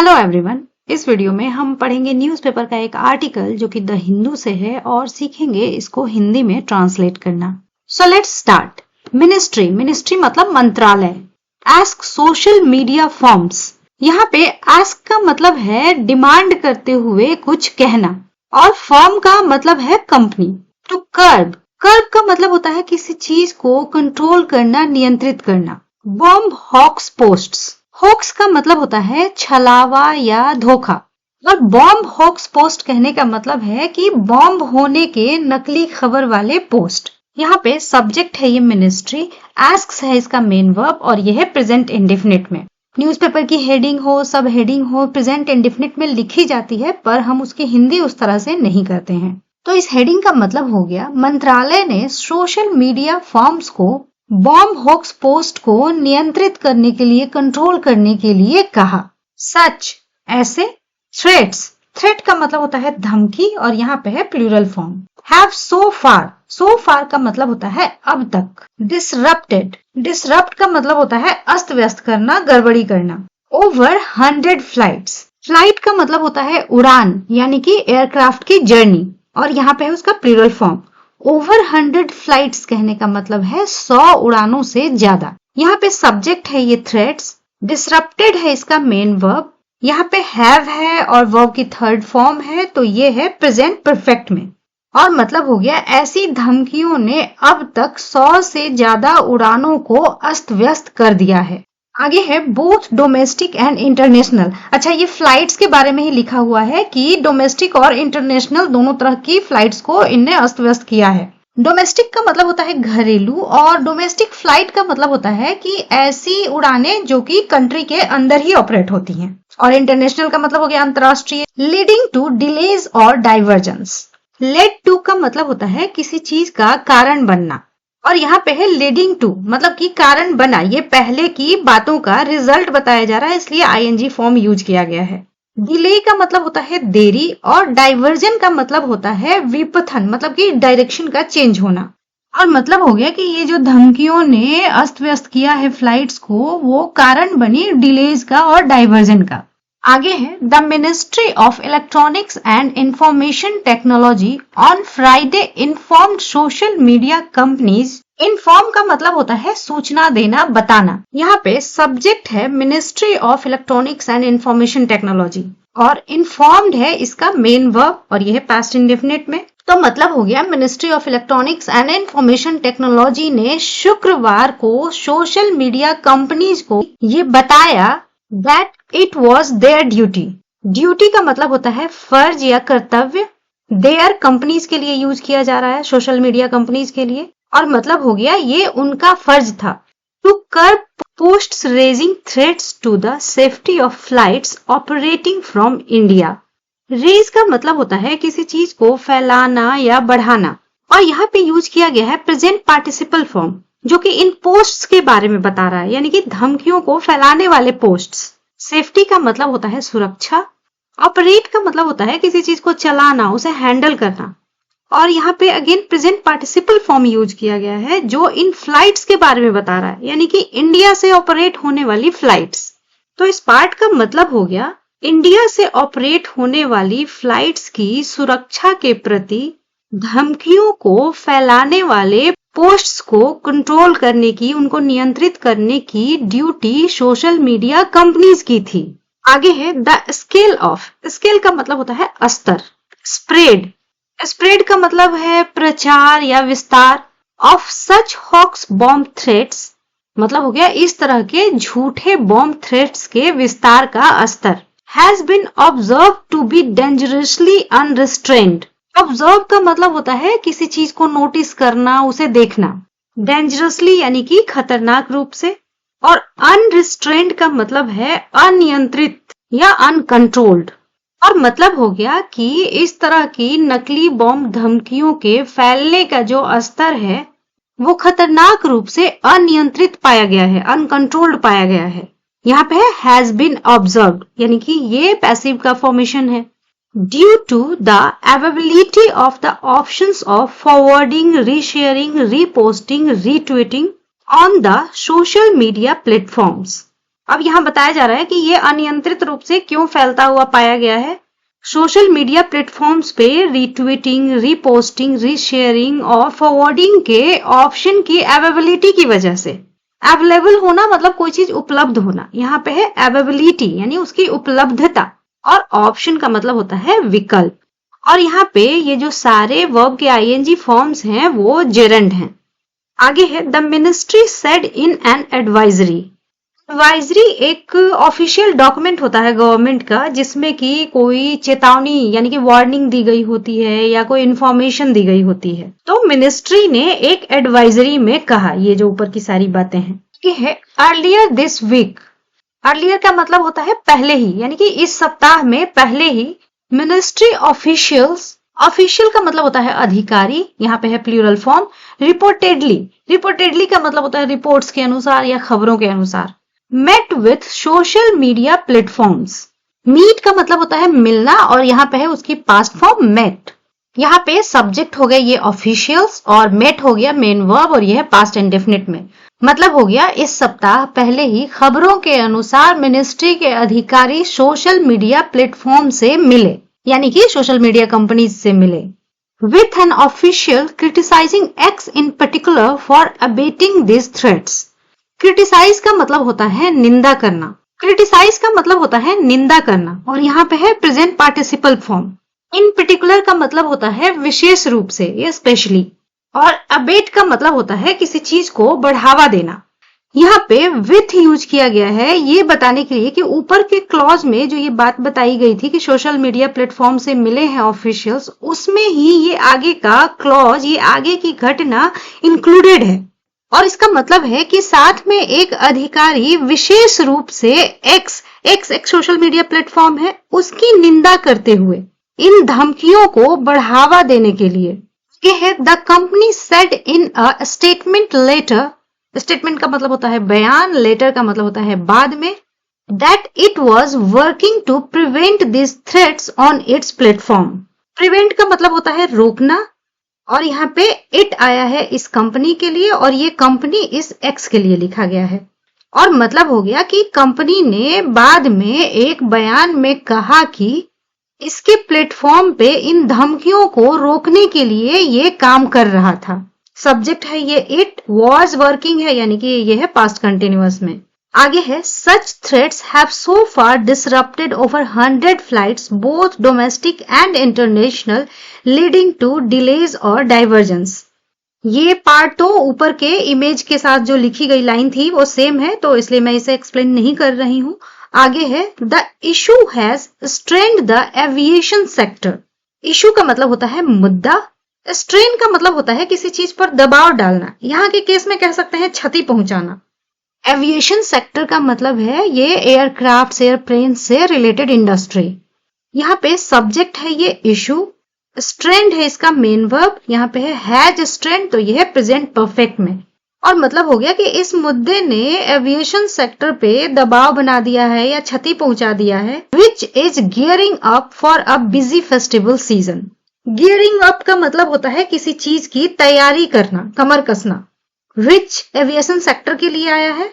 Hello everyone, इस video में हम पढ़ेंगे न्यूज़पेपर का एक आर्टिकल जो कि द हिंदू से है और सीखेंगे इसको हिंदी में ट्रांसलेट करना। So let's start. मिनिस्ट्री मतलब मंत्रालय। आस्क सोशल मीडिया फॉर्म्स, यहाँ पे आस्क का मतलब है डिमांड करते हुए कुछ कहना और फॉर्म का मतलब है कंपनी। टू कर्ब का मतलब होता है किसी चीज को कंट्रोल करना, नियंत्रित करना। बॉम्ब हॉक्स पोस्ट्स, होक्स का मतलब होता है छलावा या धोखा और बॉम्ब हॉक्स पोस्ट कहने का मतलब है कि बॉम्ब होने के नकली खबर वाले पोस्ट। यहाँ पे सब्जेक्ट है ये मिनिस्ट्री, आस्क्स है इसका मेन वर्ब और यह है प्रेजेंट इंडेफिनिट में। न्यूज़पेपर की हेडिंग हो, सब हेडिंग हो, प्रेजेंट इंडेफिनिट में लिखी जाती है पर हम उसकी हिंदी उस तरह से नहीं करते हैं। तो इस हेडिंग का मतलब हो गया मंत्रालय ने सोशल मीडिया फॉर्म्स को बॉम्ब हॉक्स पोस्ट को नियंत्रित करने के लिए, कंट्रोल करने के लिए कहा। सच, ऐसे। थ्रेट का मतलब होता है धमकी और यहाँ पे है प्लूरल फॉर्म। हैव सो फार का मतलब होता है अब तक। डिसरप्ट का मतलब होता है अस्त व्यस्त करना, गड़बड़ी करना। ओवर 100 फ्लाइट का मतलब होता है उड़ान यानी कि एयरक्राफ्ट की जर्नी और यहाँ पे है उसका प्लूरल फॉर्म। ओवर 100 फ्लाइट्स कहने का मतलब है 100 उड़ानों से ज्यादा। यहाँ पे सब्जेक्ट है ये थ्रेट्स, डिसरप्टेड है इसका मेन वर्ब, यहाँ पे हैव है और वर्ब की थर्ड फॉर्म है तो ये है प्रेजेंट परफेक्ट में और मतलब हो गया ऐसी धमकियों ने अब तक 100 से ज्यादा उड़ानों को अस्त व्यस्त कर दिया है। आगे है बोथ डोमेस्टिक एंड इंटरनेशनल। अच्छा, ये फ्लाइट्स के बारे में ही लिखा हुआ है कि डोमेस्टिक और इंटरनेशनल दोनों तरह की फ्लाइट्स को इनने अस्त व्यस्त किया है। डोमेस्टिक का मतलब होता है घरेलू और डोमेस्टिक फ्लाइट का मतलब होता है कि ऐसी उड़ानें जो कि कंट्री के अंदर ही ऑपरेट होती हैं और इंटरनेशनल का मतलब हो गया अंतर्राष्ट्रीय। लीडिंग टू डिलेज और डाइवर्जेंस। लेड टू का मतलब होता है किसी चीज का कारण बनना और यहाँ पे है लीडिंग टू मतलब कि कारण बना, ये पहले की बातों का रिजल्ट बताया जा रहा है इसलिए आईएनजी फॉर्म यूज किया गया है। डिले का मतलब होता है देरी और डाइवर्जन का मतलब होता है विपथन मतलब कि डायरेक्शन का चेंज होना और मतलब हो गया कि ये जो धमकियों ने अस्त व्यस्त किया है फ्लाइट्स को वो कारण बनी डिलेज का और डाइवर्जन का। आगे है the ministry of electronics and information technology on Friday informed social media companies. Inform का मतलब होता है सूचना देना, बताना। यहाँ पे सब्जेक्ट है ministry of electronics and information technology और इन्फॉर्म्ड है इसका मेन वर्ब और यह है पास्ट इंडेफिनिट में। तो मतलब हो गया ministry of electronics and information technology ने शुक्रवार को सोशल मीडिया कंपनीज को ये बताया that it was their duty। Duty का मतलब होता है फर्ज या कर्तव्य। their कंपनीज के लिए यूज किया जा रहा है, सोशल मीडिया कंपनीज के लिए और मतलब हो गया ये उनका फर्ज था। To curb posts raising threats to the safety of flights operating from India. Raise का मतलब होता है किसी चीज को फैलाना या बढ़ाना और यहाँ पे यूज किया गया है प्रेजेंट पार्टिसिपल फॉर्म जो कि इन पोस्ट्स के बारे में बता रहा है यानी कि धमकियों को फैलाने वाले पोस्ट्स। सेफ्टी का मतलब होता है सुरक्षा। ऑपरेट का मतलब होता है किसी चीज को चलाना, उसे हैंडल करना और यहाँ पे again present participle form use किया गया है जो इन फ्लाइट्स के बारे में बता रहा है यानी कि इंडिया से ऑपरेट होने वाली फ्लाइट्स। तो इस पार्ट का मतलब हो गया इंडिया से ऑपरेट होने वाली फ्लाइट्स की सुरक्षा के प्रति धमकियों को फैलाने वाले पोस्ट्स को कंट्रोल करने की, उनको नियंत्रित करने की ड्यूटी सोशल मीडिया कंपनीज की थी। आगे है द स्केल ऑफ। स्केल का मतलब होता है स्तर। स्प्रेड का मतलब है प्रचार या विस्तार। Of such hoax bomb threats मतलब हो गया इस तरह के झूठे बॉम्ब थ्रेट्स के विस्तार का स्तर। Has been observe to be dangerously unrestrained. Observe का मतलब होता है किसी चीज को नोटिस करना, उसे देखना। डेंजरसली यानी कि खतरनाक रूप से और अनरिस्ट्रेन्ड का मतलब है अनियंत्रित या अनकंट्रोल्ड और मतलब हो गया कि इस तरह की नकली बॉम्ब धमकियों के फैलने का जो स्तर है वो खतरनाक रूप से अनियंत्रित पाया गया है, अनकंट्रोल्ड पाया गया है। यहाँ पे हैज बीन ऑब्जर्व्ड यानी कि ये पैसिव का फॉर्मेशन है। Due to the availability of the options of forwarding, resharing, reposting, retweeting on the social media platforms अब यहाँ बताया जा रहा है कि ये अनियंत्रित रूप से क्यों फैलता हुआ पाया गया है। सोशल मीडिया प्लेटफॉर्म्स पे रीट्वीटिंग, रीपोस्टिंग, रीशेयरिंग और फॉरवर्डिंग के ऑप्शन की अवेलेबिलिटी की वजह से। अवेलेबल होना मतलब कोई चीज उपलब्ध होना, यहाँ पे है अवेलेबिलिटी यानी उसकी उपलब्धता, और ऑप्शन का मतलब होता है विकल्प। और यहाँ पे ये जो सारे वर्ब के आईएनजी फॉर्म्स हैं वो जेरंड हैं। आगे है the ministry said in an advisory. Advisory एक ऑफिशियल डॉक्यूमेंट होता है गवर्नमेंट का, जिसमें कि कोई चेतावनी यानी कि वार्निंग दी गई होती है या कोई इंफॉर्मेशन दी गई होती है। तो मिनिस्ट्री ने एक एडवाइजरी में कहा, ये जो ऊपर की सारी बातें हैं कि है अर्लियर दिस वीक। अर्लियर का मतलब होता है पहले ही, यानी कि इस सप्ताह में पहले ही मिनिस्ट्री ऑफिशियल्स, ऑफिशियल का मतलब होता है अधिकारी, यहाँ पे है प्लूरल फॉर्म। रिपोर्टेडली, रिपोर्टेडली का मतलब होता है रिपोर्ट्स के अनुसार या खबरों के अनुसार। Met with social media platforms, meet का मतलब होता है मिलना और यहाँ पे है उसकी पास्ट फॉर्म मेट। यहाँ पे सब्जेक्ट हो गया ये ऑफिशियल्स और मेट हो गया मेन वर्ब और ये है पास्ट इंडेफिनिट में। मतलब हो गया इस सप्ताह पहले ही खबरों के अनुसार मिनिस्ट्री के अधिकारी सोशल मीडिया प्लेटफॉर्म से मिले, यानी कि सोशल मीडिया कंपनीज से मिले। With an official criticising X in particular for abetting this threats. Criticise का मतलब होता है निंदा करना, क्रिटिसाइज का मतलब होता है निंदा करना और यहाँ पे है प्रेजेंट पार्टिसिपल फॉर्म। इन पर्टिकुलर का मतलब होता है विशेष रूप से या स्पेशली, और अबेट का मतलब होता है किसी चीज को बढ़ावा देना। यहाँ पे विथ यूज किया गया है ये बताने के लिए कि ऊपर के क्लॉज में जो ये बात बताई गई थी कि सोशल मीडिया प्लेटफॉर्म से मिले हैं ऑफिशियल्स, उसमें ही ये आगे का क्लॉज, ये आगे की घटना इंक्लूडेड है। और इसका मतलब है कि साथ में एक अधिकारी विशेष रूप से एक्स एक सोशल मीडिया प्लेटफॉर्म है, उसकी निंदा करते हुए इन धमकियों को बढ़ावा देने के लिए ये है the company said in a statement later. Statement का मतलब होता है बयान, लेटर का मतलब होता है बाद में, that it was working to prevent this threats on its platform. Prevent का मतलब होता है रोकना और यहाँ पे इट आया है इस कंपनी के लिए और ये कंपनी इस एक्स के लिए लिखा गया है। और मतलब हो गया कि कंपनी ने बाद में एक बयान में कहा कि इसके प्लेटफॉर्म पे इन धमकियों को रोकने के लिए ये काम कर रहा था। सब्जेक्ट है ये इट, वाज वर्किंग है यानी कि ये है पास्ट कंटिन्यूअस में। आगे है such threats have so far disrupted over 100 flights both domestic and international leading to delays और डाइवर्जेंस। ये पार्ट तो ऊपर के इमेज के साथ जो लिखी गई लाइन थी वो सेम है, तो इसलिए मैं इसे एक्सप्लेन नहीं कर रही हूं। आगे है the issue has strained the aviation sector. Issue का मतलब होता है मुद्दा, स्ट्रेन का मतलब होता है किसी चीज पर दबाव डालना, यहाँ के केस में कह सकते हैं क्षति पहुंचाना। एविएशन सेक्टर का मतलब है ये एयरक्राफ्ट, एयरप्लेन से रिलेटेड इंडस्ट्री। यहाँ पे सब्जेक्ट है ये इशू, स्ट्रेंड है इसका मेन वर्ब, यहाँ पे है हैज स्ट्रेंड, तो ये है प्रेजेंट परफेक्ट में। और मतलब हो गया कि इस मुद्दे ने एविएशन सेक्टर पे दबाव बना दिया है या क्षति पहुंचा दिया है। Which is gearing up for a busy festival season. Gearing up का मतलब होता है किसी चीज की तैयारी करना, कमर कसना। विच एविएशन सेक्टर के लिए आया है,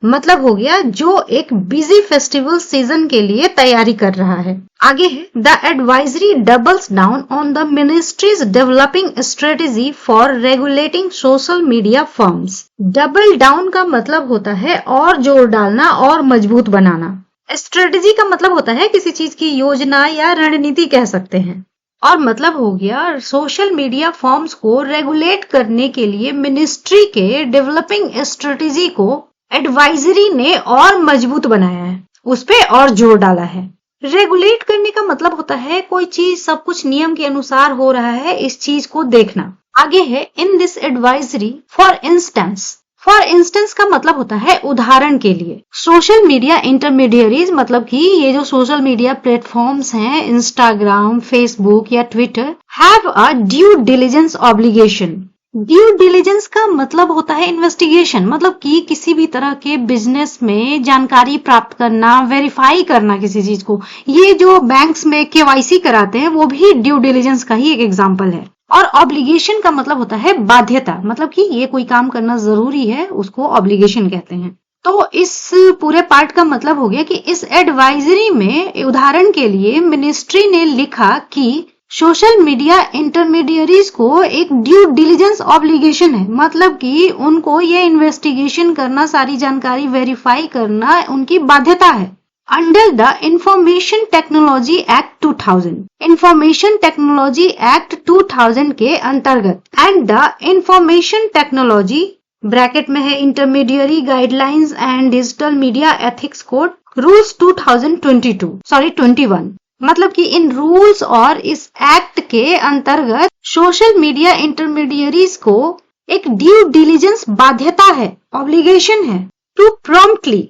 मतलब हो गया जो एक बिजी फेस्टिवल सीजन के लिए तैयारी कर रहा है। आगे है the advisory doubles down on the ministries developing strategy for regulating social media firms. Double down का मतलब होता है और जोर डालना और मजबूत बनाना। स्ट्रेटेजी का मतलब होता है किसी चीज की योजना या रणनीति कह सकते हैं। और मतलब हो गया सोशल मीडिया फर्म्स को रेगुलेट करने के लिए मिनिस्ट्री के डेवलपिंग स्ट्रेटेजी को एडवाइजरी ने और मजबूत बनाया है, उस पे और जोर डाला है। रेगुलेट करने का मतलब होता है कोई चीज सब कुछ नियम के अनुसार हो रहा है, इस चीज को देखना। आगे है in this advisory for instance. For instance का मतलब होता है उदाहरण के लिए। सोशल मीडिया इंटरमीडियरीज मतलब कि ये जो सोशल मीडिया प्लेटफॉर्म्स हैं, इंस्टाग्राम, फेसबुक या Twitter, have a due diligence obligation. Due diligence का मतलब होता है इन्वेस्टिगेशन, मतलब कि किसी भी तरह के बिजनेस में जानकारी प्राप्त करना, वेरीफाई करना किसी चीज को। ये जो बैंक्स में केवाईसी कराते हैं वो भी ड्यू डिलिजेंस का ही एक एग्जांपल है। और ऑब्लिगेशन का मतलब होता है बाध्यता, मतलब कि ये कोई काम करना जरूरी है, उसको ऑब्लिगेशन कहते हैं। तो इस पूरे पार्ट का मतलब हो गया कि इस एडवाइजरी में उदाहरण के लिए मिनिस्ट्री ने लिखा कि सोशल मीडिया इंटरमीडियरीज को एक ड्यू डिलिजेंस ऑब्लिगेशन है, मतलब कि उनको ये इन्वेस्टिगेशन करना, सारी जानकारी वेरीफाई करना उनकी बाध्यता है। Under the information technology act 2000, information technology act 2000 के अंतर्गत and the information technology bracket में है intermediary guidelines and digital media ethics code rules 2021, मतलब कि इन रूल्स और इस एक्ट के अंतर्गत सोशल मीडिया इंटरमीडियरीज को एक ड्यू डिलिजेंस बाध्यता है, ऑब्लिगेशन है, टू प्रॉम्प्टली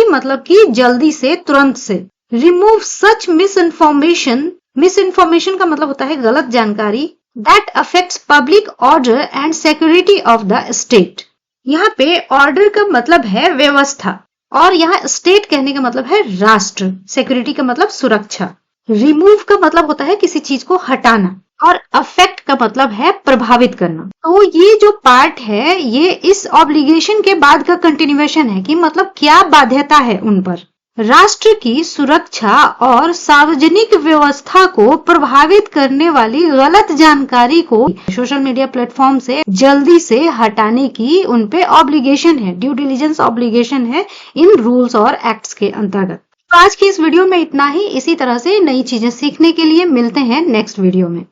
मतलब कि जल्दी से, तुरंत से, रिमूव सच मिसइंफॉर्मेशन का मतलब होता है गलत जानकारी, that affects public order and security of the state. यहाँ पे ऑर्डर का मतलब है व्यवस्था और यहाँ स्टेट कहने का मतलब है राष्ट्र, सिक्योरिटी का मतलब सुरक्षा, रिमूव का मतलब होता है किसी चीज को हटाना और अफेक्ट का मतलब है प्रभावित करना। तो ये जो पार्ट है ये इस ऑब्लिगेशन के बाद का कंटिन्यूएशन है कि मतलब क्या बाध्यता है उन पर। राष्ट्र की सुरक्षा और सार्वजनिक व्यवस्था को प्रभावित करने वाली गलत जानकारी को सोशल मीडिया प्लेटफॉर्म से जल्दी से हटाने की उन पे ऑब्लिगेशन है, ड्यू डिलिजेंस ऑब्लिगेशन है इन रूल्स और एक्ट्स के अंतर्गत। तो आज की इस वीडियो में इतना ही। इसी तरह से नई चीजें सीखने के लिए मिलते हैं नेक्स्ट वीडियो में।